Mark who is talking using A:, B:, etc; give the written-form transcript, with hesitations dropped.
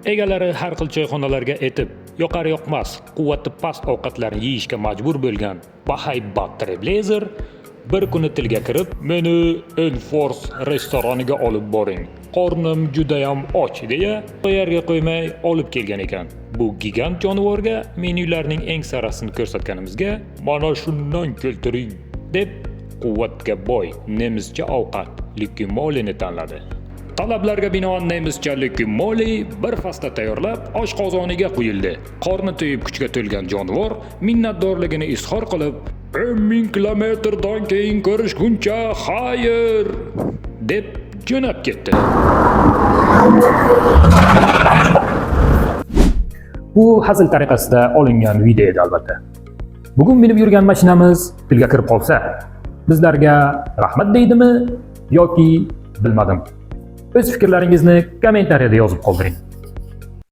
A: Egalari har xil choyxonalarga etib, yoqar-yoqmas, quvvati past ovqatlarni yeyishga majbur bo'lgan bahaybat Trailblazer bir kuni tilga kirib, "Meni Enforce restoraniga olib boring. Qornim juda ham och" deya qo'yarga qo'ymay olib kelgan ekan. Bu gigant jonivorga menyularning eng sarasini ko'rsatganimizga, "Mana shundan keltiring" deb quvvatga boy nemischa ovqat Lyukumolini tanladi. Talablarga binoan nemischa Lyukumoli bir fasda tayyorlab oshqozoniga qo'yildi. Qorni to'yib kuchga to'lgan jonivor minnatdorligini izhor qilib, 1000 kilometrdan keyin ko'rishguncha xayr deb jo'nab ketdi. Bu hazil tariqasida olingan video edi albatta. Bugun minib yurgan mashinamiz tilga kirib qolsa, bizlarga rahmat deydimi yoki bilmadim. O'z fikrlaringizni kommentariyada yozib qoldiring.